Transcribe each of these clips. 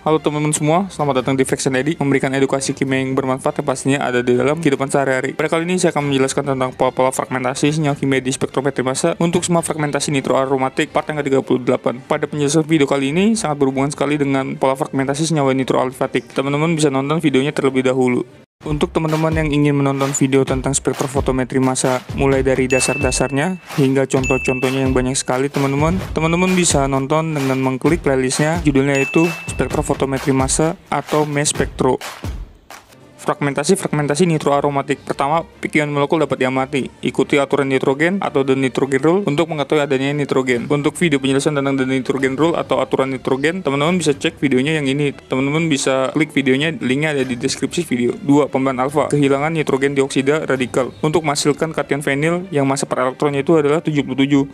Halo teman-teman semua, selamat datang di Fraction Eddy, memberikan edukasi kimia yang bermanfaat yang pastinya ada di dalam kehidupan sehari-hari. Pada kali ini saya akan menjelaskan tentang pola-pola fragmentasi senyawa kimia di spektrometri massa untuk semua fragmentasi nitroaromatik part yang ke-38. Pada penjelasan video kali ini sangat berhubungan sekali dengan pola fragmentasi senyawa nitroalifatik. Teman-teman bisa nonton videonya terlebih dahulu. Untuk teman-teman yang ingin menonton video tentang spektrofotometri massa mulai dari dasar-dasarnya hingga contoh-contohnya yang banyak sekali teman-teman bisa nonton dengan mengklik playlistnya, judulnya itu spektrofotometri massa atau MES Spektro. Fragmentasi nitroaromatik. Pertama, pikiran molekul dapat diamati. Ikuti aturan nitrogen atau the nitrogen rule untuk mengetahui adanya nitrogen. Untuk video penjelasan tentang the nitrogen rule atau aturan nitrogen, teman-teman bisa cek videonya yang ini. Teman-teman bisa klik videonya, linknya ada di deskripsi video. 2. Pembelaan alfa. Kehilangan nitrogen dioksida radikal untuk menghasilkan kation fenil yang massa per elektronnya itu adalah 77.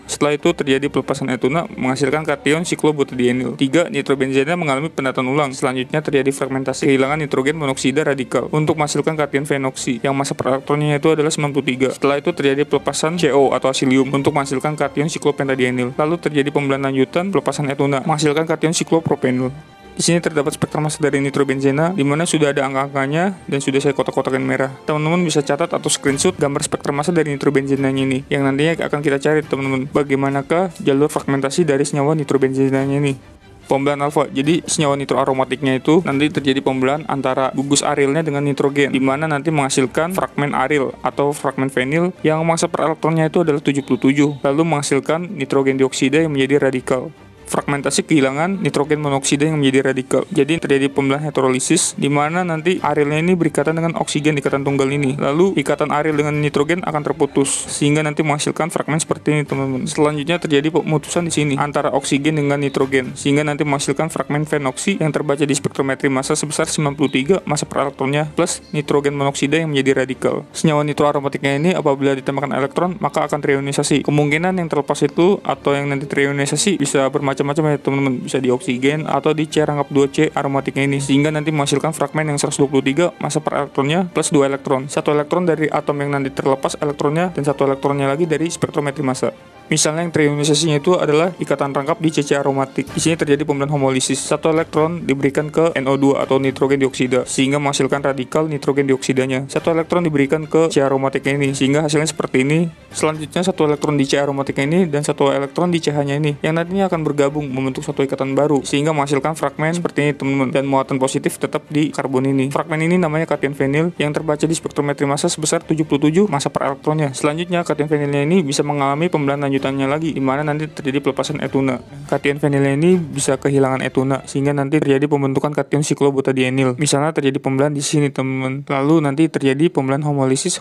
Setelah itu terjadi pelepasan etuna menghasilkan kation siklobutadienil. 3. Nitrobenzena mengalami penataan ulang. Selanjutnya terjadi fragmentasi kehilangan nitrogen monoksida radikal untuk menghasilkan kation fenoksi yang massa per elektronnya itu adalah 93. Setelah itu terjadi pelepasan CO atau asilium untuk menghasilkan kation siklopentadienil. Lalu terjadi pembelahan lanjutan pelepasan etuna menghasilkan kation siklopropenil. Di sini terdapat spektrum massa dari nitrobenzena, di mana sudah ada angka-angkanya dan sudah saya kotak-kotakan merah. Teman-teman bisa catat atau screenshot gambar spektrum massa dari nitrobenzenanya ini, yang nantinya akan kita cari teman-teman. Bagaimanakah jalur fragmentasi dari senyawa nitrobenzenanya ini? Pembelahan alfa. Jadi senyawa nitroaromatiknya itu nanti terjadi pembelahan antara gugus arilnya dengan nitrogen, di mana nanti menghasilkan fragmen aril atau fragmen fenil yang massa per elektronnya itu adalah 77, lalu menghasilkan nitrogen dioksida yang menjadi radikal. Fragmentasi kehilangan nitrogen monoksida yang menjadi radikal. Jadi terjadi pembelahan heterolisis di mana nanti arilnya ini berikatan dengan oksigen di ikatan tunggal ini. Lalu ikatan aril dengan nitrogen akan terputus sehingga nanti menghasilkan fragmen seperti ini teman-teman. Selanjutnya terjadi pemutusan di sini antara oksigen dengan nitrogen sehingga nanti menghasilkan fragmen fenoksi yang terbaca di spektrometri massa sebesar 93 massa per elektronnya plus nitrogen monoksida yang menjadi radikal. Senyawa nitroaromatiknya ini apabila ditembakkan elektron maka akan terionisasi. Kemungkinan yang terlepas itu atau yang nanti terionisasi bisa bermacam-macam ya teman-teman, bisa di oksigen atau di C-2C aromatiknya ini sehingga nanti menghasilkan fragmen yang 123 massa per elektronnya plus 2 elektron. 1 elektron dari atom yang nanti terlepas elektronnya dan 1 elektronnya lagi dari spektrometri massa. Misalnya yang terionisasinya itu adalah ikatan rangkap di CC aromatik. Di sini terjadi pembelahan homolisis. 1 elektron diberikan ke NO2 atau nitrogen dioksida sehingga menghasilkan radikal nitrogen dioksidanya. 1 elektron diberikan ke C aromatiknya ini sehingga hasilnya seperti ini. Selanjutnya 1 elektron di C aromatiknya ini dan 1 elektron di CH-nya ini yang nantinya akan bergabung membentuk satu ikatan baru sehingga menghasilkan fragmen seperti ini teman-teman, dan muatan positif tetap di karbon ini. Fragmen ini namanya kation fenil yang terbaca di spektrometri massa sebesar 77 massa per elektronnya. Selanjutnya kation fenilnya ini bisa mengalami pembelahan lanjutannya lagi di mana nanti terjadi pelepasan etuna. Kation fenilnya ini bisa kehilangan etuna sehingga nanti terjadi pembentukan kation siklobutadienil. Misalnya terjadi pembelahan di sini teman-teman. Lalu nanti terjadi pembelahan homolisis.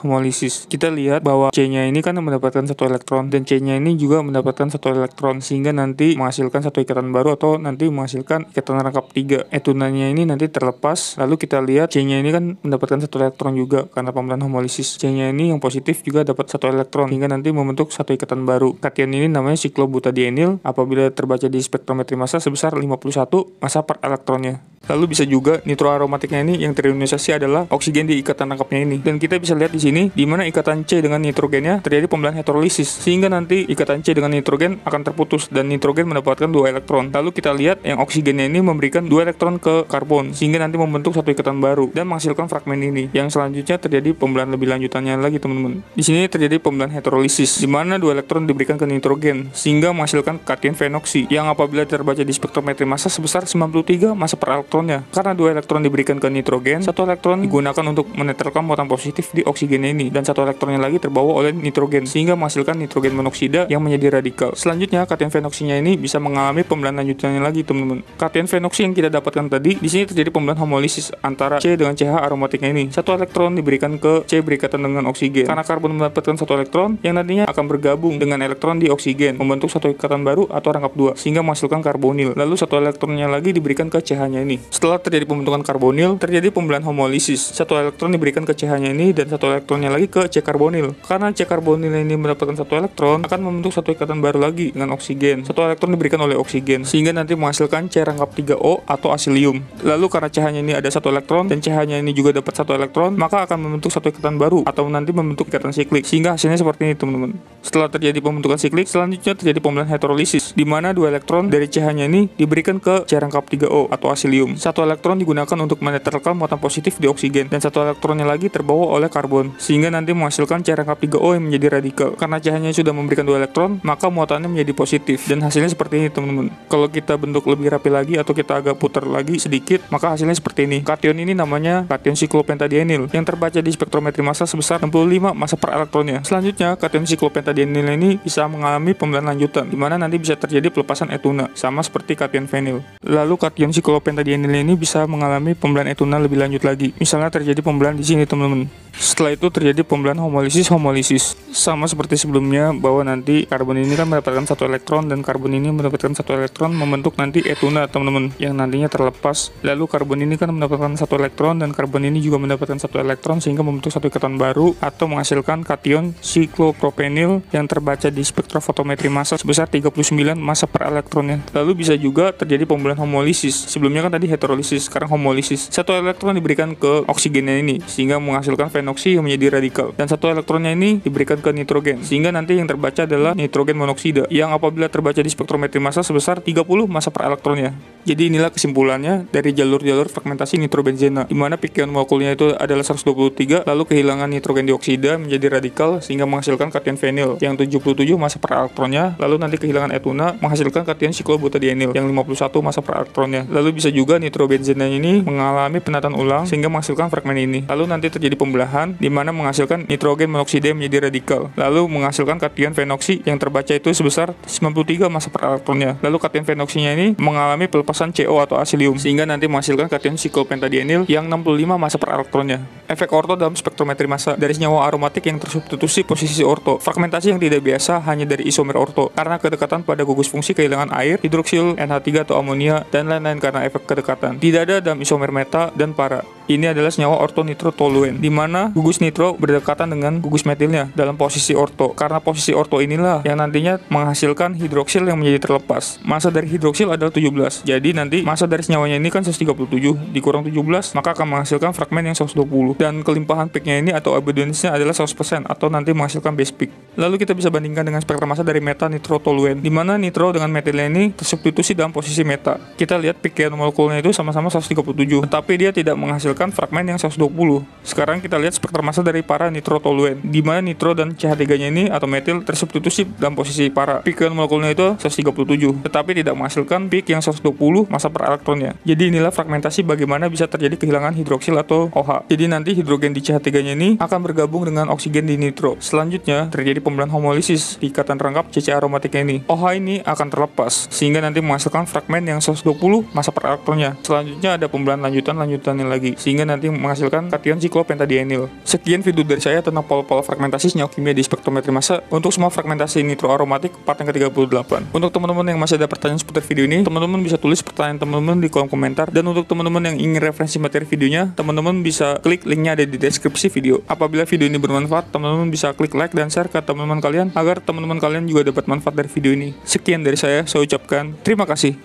Kita lihat bahwa C-nya ini kan mendapatkan 1 elektron dan C-nya ini juga mendapatkan 1 elektron sehingga nanti menghasilkan satu ikatan baru atau nanti menghasilkan ikatan rangkap 3. Etunanya ini nanti terlepas. Lalu kita lihat C-nya ini kan mendapatkan 1 elektron juga karena pembelahan homolisis. C-nya ini yang positif juga dapat 1 elektron hingga nanti membentuk satu ikatan baru. Kation ini namanya siklobutadienil apabila terbaca di spektrometri massa sebesar 51 massa per elektronnya. Lalu bisa juga nitroaromatiknya ini yang terionisasi adalah oksigen di ikatan rangkapnya ini. Dan kita bisa lihat di sini di mana ikatan C dengan nitrogennya terjadi pembelahan heterolisis sehingga nanti ikatan C dengan nitrogen akan terputus dan nitrogen mendapatkan 2 elektron. Lalu kita lihat yang oksigennya ini memberikan 2 elektron ke karbon sehingga nanti membentuk satu ikatan baru dan menghasilkan fragmen ini. Yang selanjutnya terjadi pembelahan lebih lanjutannya lagi teman-teman. Di sini terjadi pembelahan heterolisis di mana 2 elektron diberikan ke nitrogen sehingga menghasilkan kation fenoksi yang apabila terbaca di spektrometri massa sebesar 93 massa per elektron. Karena 2 elektron diberikan ke nitrogen, 1 elektron digunakan untuk menetralkan muatan positif di oksigennya ini dan 1 elektronnya lagi terbawa oleh nitrogen sehingga menghasilkan nitrogen monoksida yang menjadi radikal. Selanjutnya kation fenoksinya ini bisa mengalami pembelahan lanjutannya lagi teman-teman. Kation fenoksi yang kita dapatkan tadi di sini terjadi pembelahan homolisis antara C dengan CH aromatiknya ini. 1 elektron diberikan ke C berikatan dengan oksigen. Karena karbon mendapatkan 1 elektron yang nantinya akan bergabung dengan elektron di oksigen membentuk satu ikatan baru atau rangkap 2 sehingga menghasilkan karbonil. Lalu 1 elektronnya lagi diberikan ke CH-nya ini. Setelah terjadi pembentukan karbonil, terjadi pembelahan homolisis. 1 elektron diberikan ke CH-nya ini dan 1 elektronnya lagi ke C karbonil. Karena C karbonil ini mendapatkan 1 elektron, akan membentuk satu ikatan baru lagi dengan oksigen. 1 elektron diberikan oleh oksigen sehingga nanti menghasilkan C rangkap 3O atau asilium. Lalu karena CH-nya ini ada 1 elektron dan CH-nya ini juga dapat 1 elektron, maka akan membentuk satu ikatan baru atau nanti membentuk ikatan siklik sehingga hasilnya seperti ini teman-teman. Setelah terjadi pembentukan siklik, selanjutnya terjadi pembelahan heterolisis di mana 2 elektron dari CH-nya ini diberikan ke C rangkap 3O atau asilium. helium. Satu elektron digunakan untuk menetralkan muatan positif di oksigen, dan satu elektronnya lagi terbawa oleh karbon, sehingga nanti menghasilkan CH 3O yang menjadi radikal. Karena cahayanya sudah memberikan 2 elektron, maka muatannya menjadi positif, dan hasilnya seperti ini teman-teman. Kalau kita bentuk lebih rapi lagi atau kita agak putar lagi sedikit, maka hasilnya seperti ini. Kation ini namanya kation siklopentadienyl yang terbaca di spektrometri massa sebesar 65 massa per elektronnya. Selanjutnya, kation siklopentadienyl ini bisa mengalami pembelahan lanjutan, di mana nanti bisa terjadi pelepasan etuna, sama seperti kation fenil. Lalu kation siklopentadienyl ini bisa mengalami pembelahan etuna lebih lanjut lagi. Misalnya terjadi pembelahan di sini teman-teman. Setelah itu terjadi pembelahan homolisis. Sama seperti sebelumnya, bahwa nanti karbon ini kan mendapatkan 1 elektron dan karbon ini mendapatkan 1 elektron, membentuk nanti etuna teman-teman yang nantinya terlepas. Lalu karbon ini kan mendapatkan 1 elektron dan karbon ini juga mendapatkan 1 elektron sehingga membentuk satu ikatan baru atau menghasilkan kation siklopropenil yang terbaca di spektrofotometri massa sebesar 39 massa per elektronnya. Lalu bisa juga terjadi pembelahan homolisis. Sebelumnya kan tadi heterolisis, sekarang homolisis. 1 elektron diberikan ke oksigennya ini sehingga menghasilkan fenoksi yang menjadi radikal, dan 1 elektronnya ini diberikan ke nitrogen sehingga nanti yang terbaca adalah nitrogen monoksida yang apabila terbaca di spektrometri massa sebesar 30 massa per elektronnya. Jadi inilah kesimpulannya dari jalur-jalur fragmentasi nitrobenzena, di mana pikiran molekulnya itu adalah 123, lalu kehilangan nitrogen dioksida menjadi radikal sehingga menghasilkan kation fenil yang 77 massa per elektronnya, lalu nanti kehilangan etuna menghasilkan kation siklobutadienyl yang 51 massa per elektronnya. Lalu bisa juga nitrobenzena ini mengalami penataan ulang sehingga menghasilkan fragmen ini. Lalu nanti terjadi pembelahan di mana menghasilkan nitrogen monoksida menjadi radikal, lalu menghasilkan kation fenoksi yang terbaca itu sebesar 93 massa per elektronnya. Lalu kation fenoksinya ini mengalami pelepasan CO atau asilium sehingga nanti menghasilkan kation siklopentadienyl yang 65 massa per elektronnya. Efek orto dalam spektrometri massa dari senyawa aromatik yang tersubstitusi posisi orto. Fragmentasi yang tidak biasa hanya dari isomer orto karena kedekatan pada gugus fungsi kehilangan air, hidroksil, NH3 atau amonia, dan lain-lain karena efek kedekatan. Tidak ada dalam isomer meta dan para. Ini adalah senyawa ortonitrotoluen, di mana gugus nitro berdekatan dengan gugus metilnya dalam posisi orto. Karena posisi orto inilah yang nantinya menghasilkan hidroksil yang menjadi terlepas. Massa dari hidroksil adalah 17. Jadi nanti massa dari senyawanya ini kan 137 dikurang 17, maka akan menghasilkan fragmen yang 120. Dan kelimpahan peaknya ini atau abundansnya adalah 100% atau nanti menghasilkan base peak. Lalu kita bisa bandingkan dengan spektrum massa dari meta nitrotoluen, di mana nitro dengan metilnya ini tersubstitusi dalam posisi meta. Kita lihat pikiran molekulnya itu sama-sama 137, tetapi dia tidak menghasilkan fragmen yang 120. Sekarang kita lihat spektrum massa dari para nitrotoluen, di mana nitro dan CH3-nya ini atau metil tersubstitusi dalam posisi para. Pikiran molekulnya itu 137, tetapi tidak menghasilkan peak yang 120 massa per elektronnya. Jadi inilah fragmentasi bagaimana bisa terjadi kehilangan hidroksil atau OH. Jadi nanti hidrogen di CH3-nya ini akan bergabung dengan oksigen di nitro. Selanjutnya terjadi pembelahan homolisis di ikatan rangkap CC aromatiknya ini. OH ini akan terlepas sehingga nanti menghasilkan fragmen yang 120 massa per elektronnya. Selanjutnya ada pembelahan lanjutannya lagi sehingga nanti menghasilkan kation siklopentadienyl. Sekian video dari saya tentang pola-pola fragmentasi senyawa kimia di spektrometri massa untuk semua fragmentasi nitroaromatik part yang ke-38. Untuk teman-teman yang masih ada pertanyaan seputar video ini, teman-teman bisa tulis pertanyaan teman-teman di kolom komentar, dan untuk teman-teman yang ingin referensi materi videonya, teman-teman bisa klik linknya ada di deskripsi video. Apabila video ini bermanfaat, teman-teman bisa klik like dan share ke teman-teman kalian agar teman-teman kalian juga dapat manfaat dari video ini. Sekian dari saya ucapkan terima kasih.